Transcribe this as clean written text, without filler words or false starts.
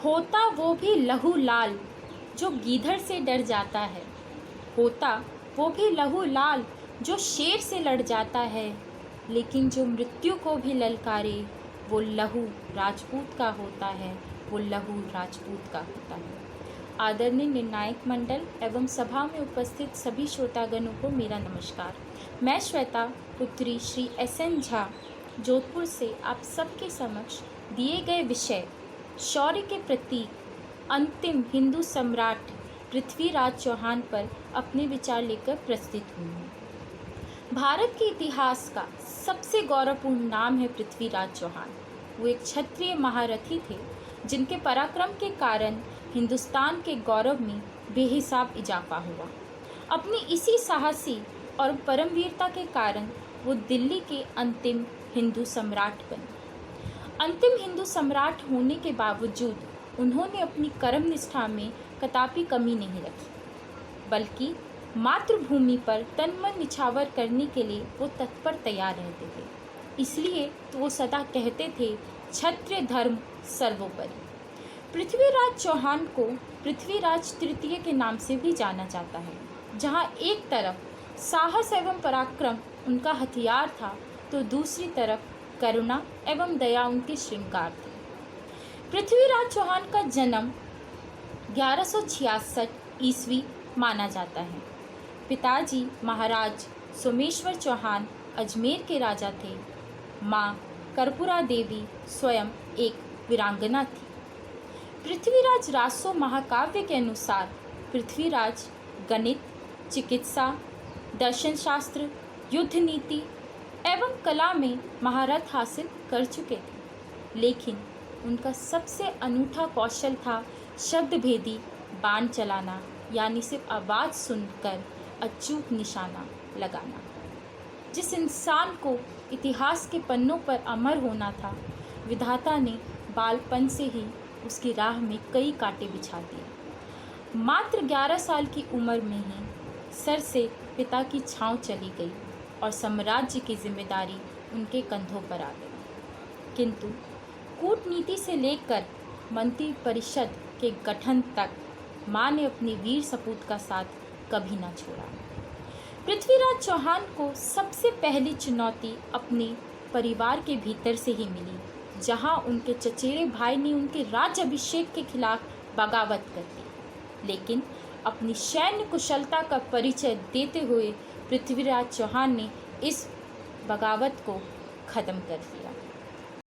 होता वो भी लहू लाल जो गीधड़ से डर जाता है, होता वो भी लहू लाल जो शेर से लड़ जाता है, लेकिन जो मृत्यु को भी ललकारे वो लहू राजपूत का होता है, वो लहू राजपूत का होता है। आदरणीय निर्णायक मंडल एवं सभा में उपस्थित सभी श्रोतागणों को मेरा नमस्कार। मैं श्वेता पुत्री श्री SN झा जोधपुर से आप सबके समक्ष दिए गए विषय शौर्य के प्रतीक अंतिम हिंदू सम्राट पृथ्वीराज चौहान पर अपने विचार लेकर प्रस्तुत हुई हूँ। भारत के इतिहास का सबसे गौरवपूर्ण नाम है पृथ्वीराज चौहान। वो एक क्षत्रिय महारथी थे जिनके पराक्रम के कारण हिंदुस्तान के गौरव में बेहिसाब इजाफा हुआ। अपनी इसी साहसी और परमवीरता के कारण वो दिल्ली के अंतिम हिंदू सम्राट बने। अंतिम हिंदू सम्राट होने के बावजूद उन्होंने अपनी कर्म निष्ठा में कदापि कमी नहीं रखी, बल्कि मातृभूमि पर तन मन निछावर करने के लिए वो तत्पर तैयार रहते थे। इसलिए तो वो सदा कहते थे, क्षत्रिय धर्म सर्वोपरि। पृथ्वीराज चौहान को पृथ्वीराज तृतीय के नाम से भी जाना जाता है। जहाँ एक तरफ साहस एवं पराक्रम उनका हथियार था, तो दूसरी तरफ करुणा एवं दया उनके श्रृंगार थे। पृथ्वीराज चौहान का जन्म 1166 ईस्वी माना जाता है। पिताजी महाराज सोमेश्वर चौहान अजमेर के राजा थे। माँ कर्पूरा देवी स्वयं एक वीरांगना थी। पृथ्वीराज रासो महाकाव्य के अनुसार पृथ्वीराज गणित, चिकित्सा, दर्शन शास्त्र, युद्ध नीति एवं कला में महारत हासिल कर चुके थे, लेकिन उनका सबसे अनूठा कौशल था शब्दभेदी बाण चलाना, यानी सिर्फ आवाज़ सुनकर अचूक निशाना लगाना। जिस इंसान को इतिहास के पन्नों पर अमर होना था, विधाता ने बालपन से ही उसकी राह में कई कांटे बिछा दिए। मात्र 11 साल की उम्र में ही सर से पिता की छांव चली गई और साम्राज्य की जिम्मेदारी उनके कंधों पर आ गई। किंतु कूटनीति से लेकर मंत्री परिषद के गठन तक मां ने अपने वीर सपूत का साथ कभी ना छोड़ा। पृथ्वीराज चौहान को सबसे पहली चुनौती अपने परिवार के भीतर से ही मिली, जहां उनके चचेरे भाई ने उनके राज्य अभिषेक के खिलाफ बगावत कर दी। लेकिन अपनी सैन्य कुशलता का परिचय देते हुए पृथ्वीराज चौहान ने इस बगावत को खत्म कर दिया।